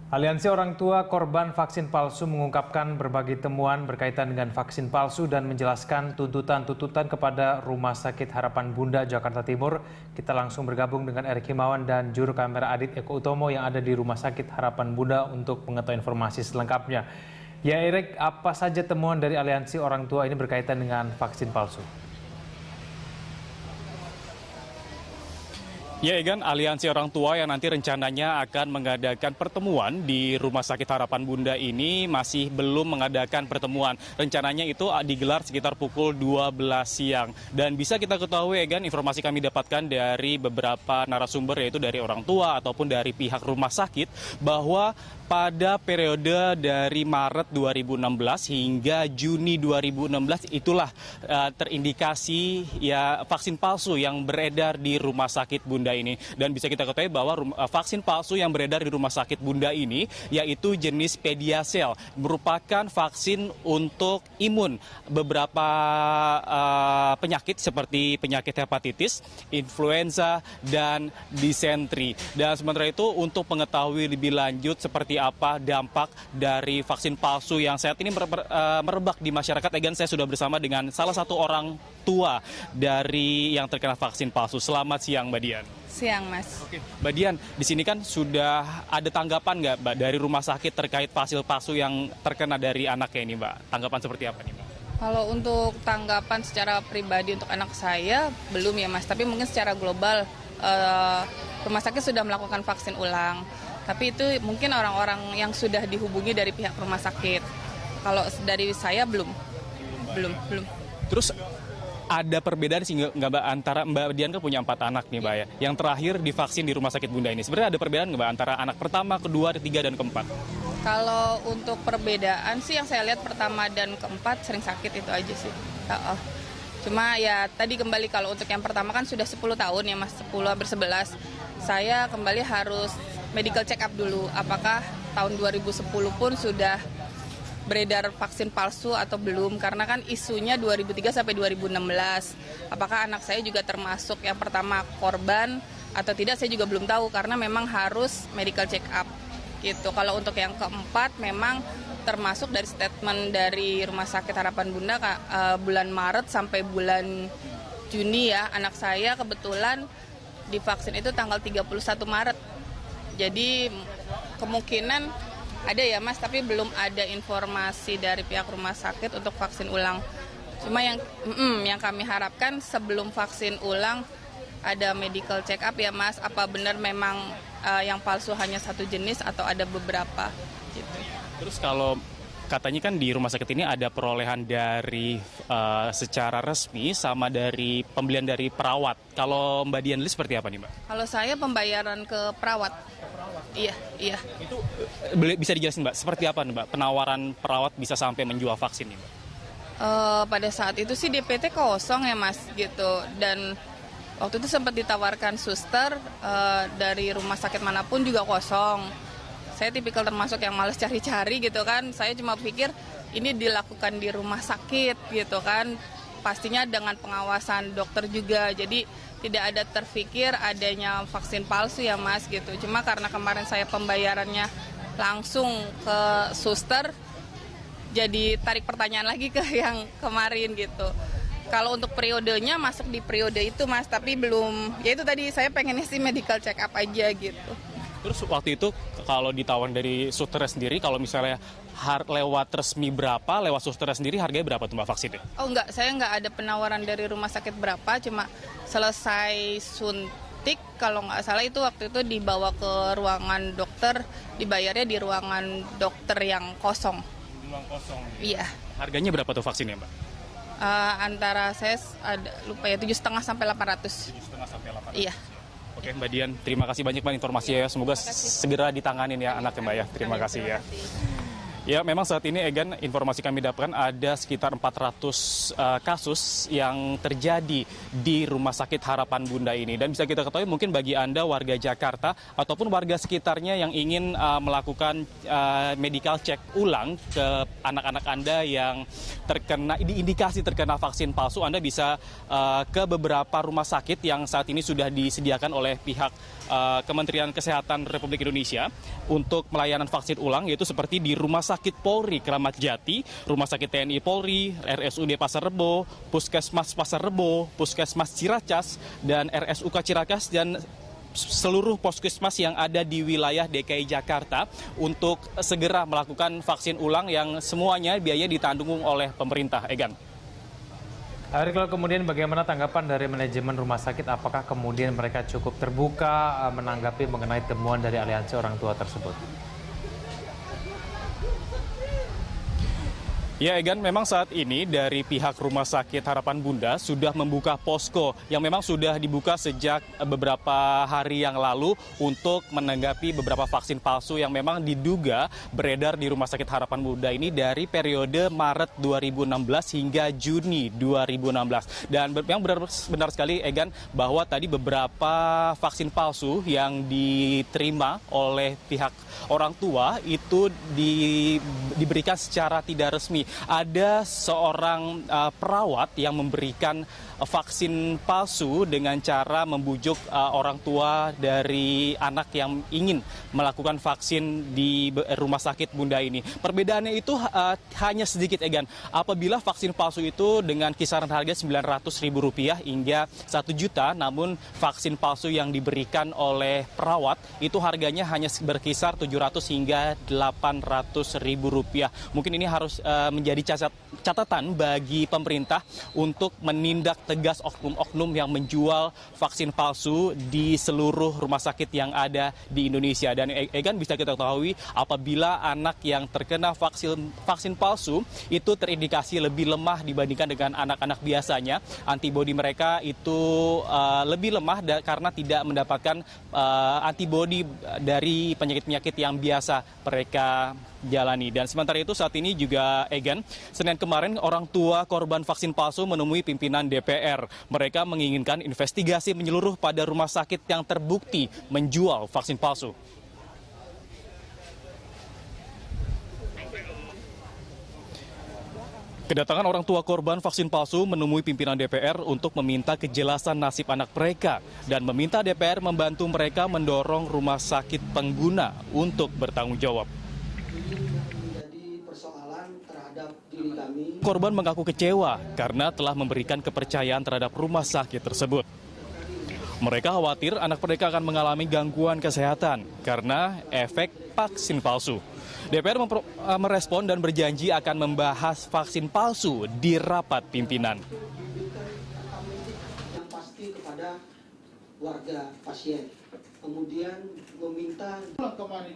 Aliansi Orang Tua Korban Vaksin Palsu mengungkapkan berbagai temuan berkaitan dengan vaksin palsu dan menjelaskan tuntutan-tuntutan kepada Rumah Sakit Harapan Bunda Jakarta Timur. Kita langsung bergabung dengan Erik Himawan dan juru kamera Adit Eko Utomo yang ada di Rumah Sakit Harapan Bunda untuk mengetahui informasi selengkapnya. Ya Erik, apa saja temuan dari Aliansi Orang Tua ini berkaitan dengan vaksin palsu? Ya Egan, Aliansi Orang Tua yang nanti rencananya akan mengadakan pertemuan di Rumah Sakit Harapan Bunda ini masih belum mengadakan pertemuan. Rencananya itu digelar sekitar pukul 12 siang. Dan bisa kita ketahui Egan, informasi kami dapatkan dari beberapa narasumber yaitu dari orang tua ataupun dari pihak rumah sakit bahwa pada periode dari Maret 2016 hingga Juni 2016 itulah terindikasi ya vaksin palsu yang beredar di Rumah Sakit Bunda ini. Dan bisa kita ketahui bahwa vaksin palsu yang beredar di Rumah Sakit Bunda ini yaitu jenis Pediasel, merupakan vaksin untuk imun beberapa penyakit seperti penyakit hepatitis, influenza, dan disentri. Dan sementara itu untuk mengetahui lebih lanjut seperti apa dampak dari vaksin palsu yang saat ini merebak di masyarakat, Egan, saya sudah bersama dengan salah satu orang tua dari yang terkena vaksin palsu. Selamat siang, Mbak Dian. Siang, Mas. Oke, Mbak Dian, di sini kan sudah ada tanggapan nggak, Mbak, dari rumah sakit terkait vaksin palsu yang terkena dari anaknya ini, Mbak? Tanggapan seperti apa nih, Mbak? Kalau untuk tanggapan secara pribadi untuk anak saya, belum ya, Mas. Tapi mungkin secara global, rumah sakit sudah melakukan vaksin ulang. Tapi itu mungkin orang-orang yang sudah dihubungi dari pihak rumah sakit. Kalau dari saya belum. Terus ada perbedaan sih nggak, Mbak, antara Mbak Dian kan punya 4 anak nih, Mbak, ya, yang terakhir divaksin di Rumah Sakit Bunda ini. Sebenarnya ada perbedaan nggak, Mbak, antara anak pertama, kedua, ketiga, dan keempat? Kalau untuk perbedaan sih yang saya lihat pertama dan keempat sering sakit itu aja sih. Cuma ya tadi kembali kalau untuk yang pertama kan sudah 10 tahun ya, Mas, 10 hampir 11. Saya kembali harus medical check up dulu. Apakah tahun 2010 pun sudah beredar vaksin palsu atau belum, karena kan isunya 2003 sampai 2016. Apakah anak saya juga termasuk yang pertama korban atau tidak, saya juga belum tahu karena memang harus medical check up gitu. Kalau untuk yang keempat memang termasuk dari statement dari Rumah Sakit Harapan Bunda bulan Maret sampai bulan Juni ya, anak saya kebetulan divaksin itu tanggal 31 Maret. Jadi kemungkinan ada ya, Mas, tapi belum ada informasi dari pihak rumah sakit untuk vaksin ulang. Cuma yang kami harapkan sebelum vaksin ulang ada medical check up ya, Mas. Apa benar memang yang palsu hanya satu jenis atau ada beberapa gitu. Terus kalau katanya kan di rumah sakit ini ada perolehan dari secara resmi sama dari pembelian dari perawat. Kalau Mbak Dian seperti apa nih, Mbak? Kalau saya pembayaran ke perawat. Iya. Itu bisa dijelasin, Mbak, seperti apa nih, Mbak, penawaran perawat bisa sampai menjual vaksin nih, Mbak? Pada saat itu sih DPT kosong ya, Mas, gitu. Dan waktu itu sempat ditawarkan suster dari rumah sakit manapun juga kosong. Saya tipikal termasuk yang males cari-cari gitu kan. Saya cuma pikir ini dilakukan di rumah sakit gitu kan. Pastinya dengan pengawasan dokter juga. Jadi tidak ada terfikir adanya vaksin palsu ya, Mas, gitu. Cuma karena kemarin saya pembayarannya langsung ke suster, jadi tarik pertanyaan lagi ke yang kemarin gitu. Kalau untuk periodenya masuk di periode itu, Mas, tapi belum. Ya itu tadi saya pengennya sih medical check up aja gitu. Terus waktu itu kalau ditawarin dari suster sendiri, kalau misalnya lewat resmi berapa, lewat suster sendiri harganya berapa tuh, Mbak, vaksinnya? Oh enggak, saya enggak ada penawaran dari rumah sakit berapa, cuma selesai suntik kalau nggak salah itu waktu itu dibawa ke ruangan dokter, dibayarnya di ruangan dokter yang kosong. Ruang kosong? Iya. Harganya berapa tuh vaksinnya, Mbak? Antara saya lupa ya, 7,5 sampai 800. 7,5 sampai 800? Iya. Oke, Mbak Dian, terima kasih banyak, Mbak, informasinya ya. Semoga segera ditanganin ya anaknya, Mbak, ya. Terima kasih ya. Ya, memang saat ini Egan, informasi kami dapatkan ada sekitar 400 kasus yang terjadi di Rumah Sakit Harapan Bunda ini. Dan bisa kita ketahui mungkin bagi Anda warga Jakarta ataupun warga sekitarnya yang ingin melakukan medical check ulang ke anak-anak Anda yang diindikasi terkena vaksin palsu, Anda bisa ke beberapa rumah sakit yang saat ini sudah disediakan oleh pihak Kementerian Kesehatan Republik Indonesia untuk pelayanan vaksin ulang, yaitu seperti di Rumah Sakit Polri Kramat Jati, Rumah Sakit TNI Polri, RSUD Pasar Rebo, Puskesmas Pasar Rebo, Puskesmas Ciracas, dan RSUK Ciracas, dan seluruh puskesmas yang ada di wilayah DKI Jakarta untuk segera melakukan vaksin ulang yang semuanya biaya ditanggung oleh pemerintah. Egan. Ari, kalau kemudian bagaimana tanggapan dari manajemen rumah sakit? Apakah kemudian mereka cukup terbuka menanggapi mengenai temuan dari aliansi orang tua tersebut? Ya, Egan, memang saat ini dari pihak Rumah Sakit Harapan Bunda sudah membuka posko yang memang sudah dibuka sejak beberapa hari yang lalu untuk menanggapi beberapa vaksin palsu yang memang diduga beredar di Rumah Sakit Harapan Bunda ini dari periode Maret 2016 hingga Juni 2016. Dan yang benar sekali, Egan, bahwa tadi beberapa vaksin palsu yang diterima oleh pihak orang tua itu diberikan secara tidak resmi. Ada seorang perawat yang memberikan vaksin palsu dengan cara membujuk orang tua dari anak yang ingin melakukan vaksin di Rumah Sakit Bunda ini. Perbedaannya itu hanya sedikit, Egan. Apabila vaksin palsu itu dengan kisaran harga Rp900.000 hingga Rp1 juta, namun vaksin palsu yang diberikan oleh perawat itu harganya hanya berkisar Rp700 hingga Rp800.000. Mungkin ini harus menjadi catatan bagi pemerintah untuk menindak tegas oknum-oknum yang menjual vaksin palsu di seluruh rumah sakit yang ada di Indonesia. Dan Egan, bisa kita ketahui apabila anak yang terkena vaksin palsu itu terindikasi lebih lemah dibandingkan dengan anak-anak biasanya. Antibodi mereka itu lebih lemah karena tidak mendapatkan antibodi dari penyakit-penyakit yang biasa mereka jalani. Dan sementara itu saat ini juga, Egan, Senin kemarin orang tua korban vaksin palsu menemui pimpinan DPR. Mereka menginginkan investigasi menyeluruh pada rumah sakit yang terbukti menjual vaksin palsu. Kedatangan orang tua korban vaksin palsu menemui pimpinan DPR untuk meminta kejelasan nasib anak mereka dan meminta DPR membantu mereka mendorong rumah sakit pengguna untuk bertanggung jawab. Korban mengaku kecewa karena telah memberikan kepercayaan terhadap rumah sakit tersebut. Mereka khawatir anak mereka akan mengalami gangguan kesehatan karena efek vaksin palsu. DPR merespon dan berjanji akan membahas vaksin palsu di rapat pimpinan. Yang pasti kepada warga pasien, kemudian meminta kemarin